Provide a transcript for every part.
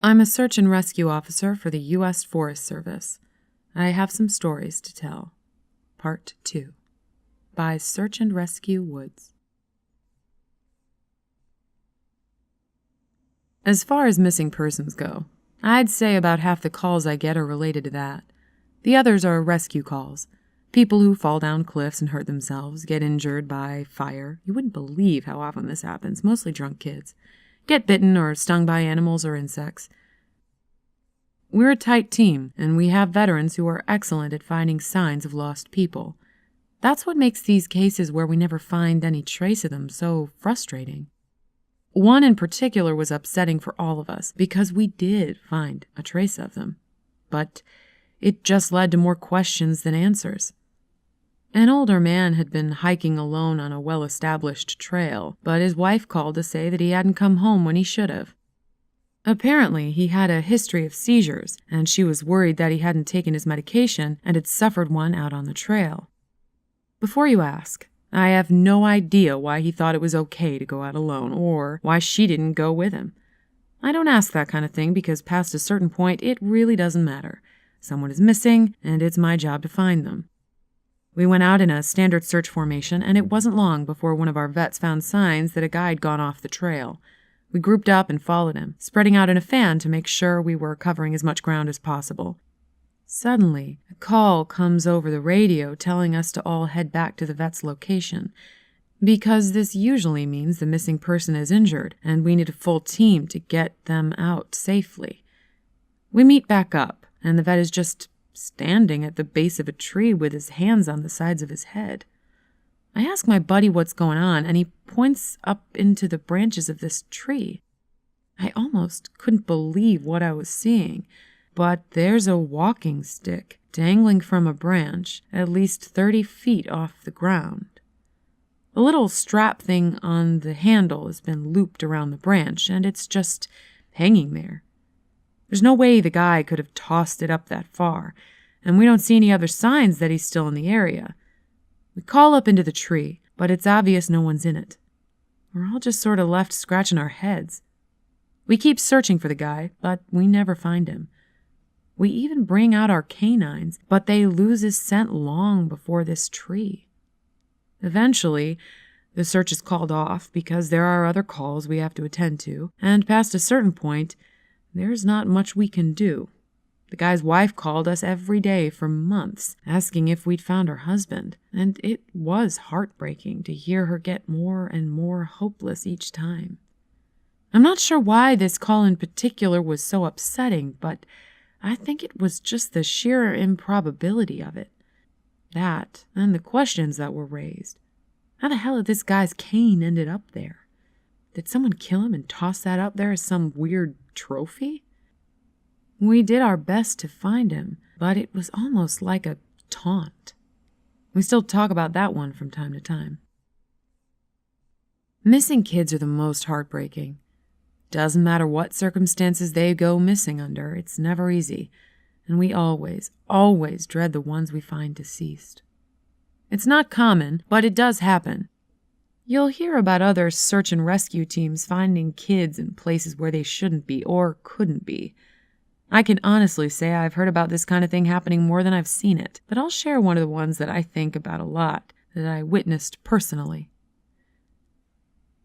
I'm a search and rescue officer for the U.S. Forest Service. I have some stories to tell. Part 2. By Search and Rescue Woods. As far as missing persons go, I'd say about half the calls I get are related to that. The others are rescue calls. People who fall down cliffs and hurt themselves, get injured by fire. You wouldn't believe how often this happens, mostly drunk kids. Get bitten or stung by animals or insects. We're a tight team, and we have veterans who are excellent at finding signs of lost people. That's what makes these cases where we never find any trace of them so frustrating. One in particular was upsetting for all of us, because we did find a trace of them. But it just led to more questions than answers. An older man had been hiking alone on a well-established trail, but his wife called to say that he hadn't come home when he should have. Apparently, he had a history of seizures, and she was worried that he hadn't taken his medication and had suffered one out on the trail. Before you ask, I have no idea why he thought it was okay to go out alone, or why she didn't go with him. I don't ask that kind of thing because past a certain point, it really doesn't matter. Someone is missing, and it's my job to find them. We went out in a standard search formation, and it wasn't long before one of our vets found signs that a guy had gone off the trail. We grouped up and followed him, spreading out in a fan to make sure we were covering as much ground as possible. Suddenly, a call comes over the radio telling us to all head back to the vet's location, because this usually means the missing person is injured, and we need a full team to get them out safely. We meet back up, and the vet is just standing at the base of a tree with his hands on the sides of his head. I ask my buddy what's going on, and he points up into the branches of this tree. I almost couldn't believe what I was seeing, but there's a walking stick dangling from a branch at least 30 feet off the ground. The little strap thing on the handle has been looped around the branch, and it's just hanging there. There's no way the guy could have tossed it up that far, and we don't see any other signs that he's still in the area. We call up into the tree, but it's obvious no one's in it. We're all just sort of left scratching our heads. We keep searching for the guy, but we never find him. We even bring out our canines, but they lose his scent long before this tree. Eventually, the search is called off because there are other calls we have to attend to, and past a certain point, there's not much we can do. The guy's wife called us every day for months, asking if we'd found her husband, and it was heartbreaking to hear her get more and more hopeless each time. I'm not sure why this call in particular was so upsetting, but I think it was just the sheer improbability of it. That, and the questions that were raised. How the hell had this guy's cane ended up there? Did someone kill him and toss that up there as some weird trophy? We did our best to find him, but it was almost like a taunt. We still talk about that one from time to time. Missing kids are the most heartbreaking. Doesn't matter what circumstances they go missing under, it's never easy, and we always dread the ones we find deceased. It's not common, but it does happen. You'll hear about other search and rescue teams finding kids in places where they shouldn't be or couldn't be. I can honestly say I've heard about this kind of thing happening more than I've seen it, but I'll share one of the ones that I think about a lot, that I witnessed personally.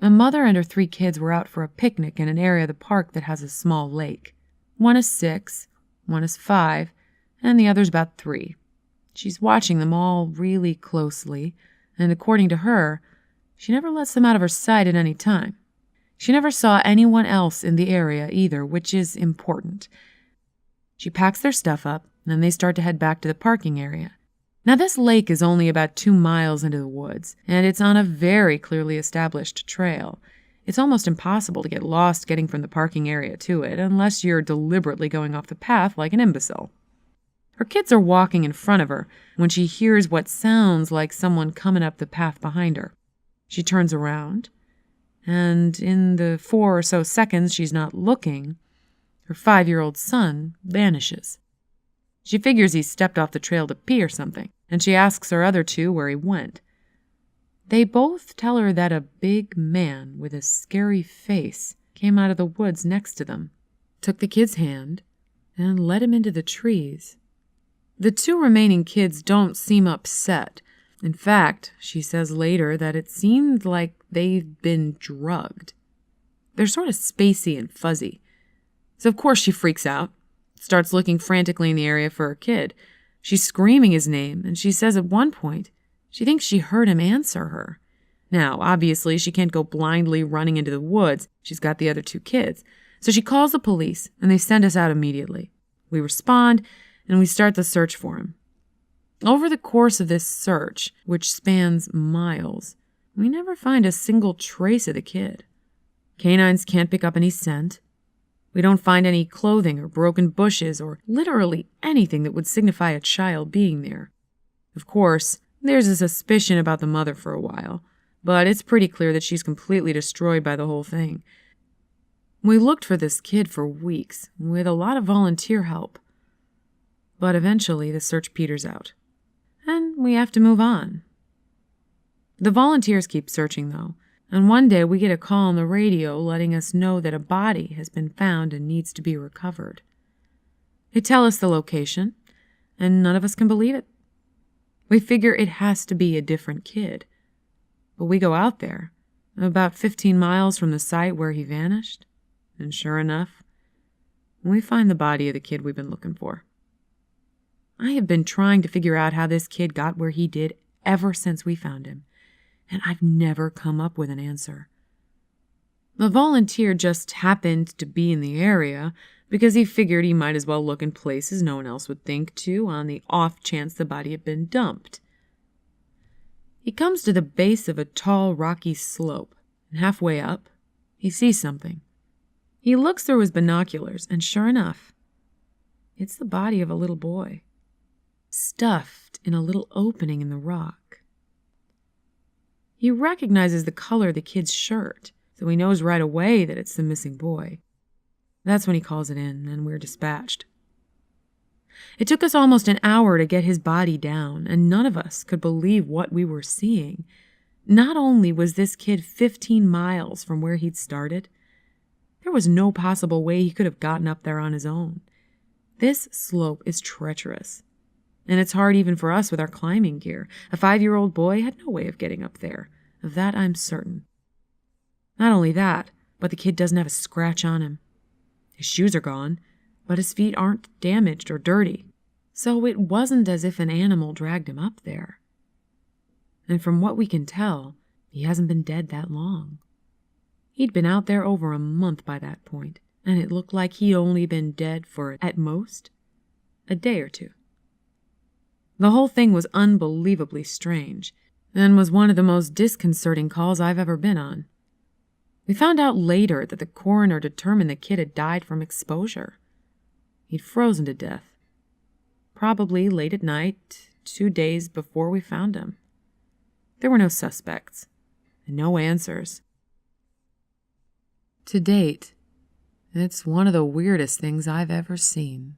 A mother and her 3 kids were out for a picnic in an area of the park that has a small lake. One is 6, one is 5, and the other's about 3. She's watching them all really closely, and according to her, she never lets them out of her sight at any time. She never saw anyone else in the area either, which is important. She packs their stuff up, and then they start to head back to the parking area. Now, this lake is only about 2 miles into the woods, and it's on a very clearly established trail. It's almost impossible to get lost getting from the parking area to it, unless you're deliberately going off the path like an imbecile. Her kids are walking in front of her when she hears what sounds like someone coming up the path behind her. She turns around, and in the 4 or so seconds she's not looking, her 5-year-old son vanishes. She figures he stepped off the trail to pee or something, and she asks her other 2 where he went. They both tell her that a big man with a scary face came out of the woods next to them. took the kid's hand, and led him into the trees. The 2 remaining kids don't seem upset. In fact, she says later that it seemed like they've been drugged. They're sort of spacey and fuzzy. So of course she freaks out, starts looking frantically in the area for her kid. She's screaming his name, and she says at one point she thinks she heard him answer her. Now, obviously, she can't go blindly running into the woods. She's got the other 2 kids. So she calls the police, and they send us out immediately. We respond, and we start the search for him. Over the course of this search, which spans miles, we never find a single trace of the kid. Canines can't pick up any scent. We don't find any clothing or broken bushes or literally anything that would signify a child being there. Of course, there's a suspicion about the mother for a while, but it's pretty clear that she's completely destroyed by the whole thing. We looked for this kid for weeks, with a lot of volunteer help. But eventually the search peters out, and we have to move on. The volunteers keep searching, though, and one day we get a call on the radio letting us know that a body has been found and needs to be recovered. They tell us the location, and none of us can believe it. We figure it has to be a different kid. But we go out there, about 15 miles from the site where he vanished, and sure enough, we find the body of the kid we've been looking for. I have been trying to figure out how this kid got where he did ever since we found him, and I've never come up with an answer. The volunteer just happened to be in the area because he figured he might as well look in places no one else would think to on the off chance the body had been dumped. He comes to the base of a tall, rocky slope, and halfway up, he sees something. He looks through his binoculars, and sure enough, it's the body of a little boy, stuffed in a little opening in the rock. He recognizes the color of the kid's shirt, so he knows right away that it's the missing boy. That's when he calls it in, and we're dispatched. It took us almost an hour to get his body down, and none of us could believe what we were seeing. Not only was this kid 15 miles from where he'd started, there was no possible way he could have gotten up there on his own. This slope is treacherous, and it's hard even for us with our climbing gear. A 5-year-old boy had no way of getting up there. Of that I'm certain. Not only that, but the kid doesn't have a scratch on him. His shoes are gone, but his feet aren't damaged or dirty, so it wasn't as if an animal dragged him up there. And from what we can tell, he hasn't been dead that long. He'd been out there over a month by that point, and it looked like he'd only been dead for, at most, a day or 2. The whole thing was unbelievably strange, and was one of the most disconcerting calls I've ever been on. We found out later that the coroner determined the kid had died from exposure. He'd frozen to death, probably late at night, 2 days before we found him. There were no suspects, and no answers. To date, it's one of the weirdest things I've ever seen.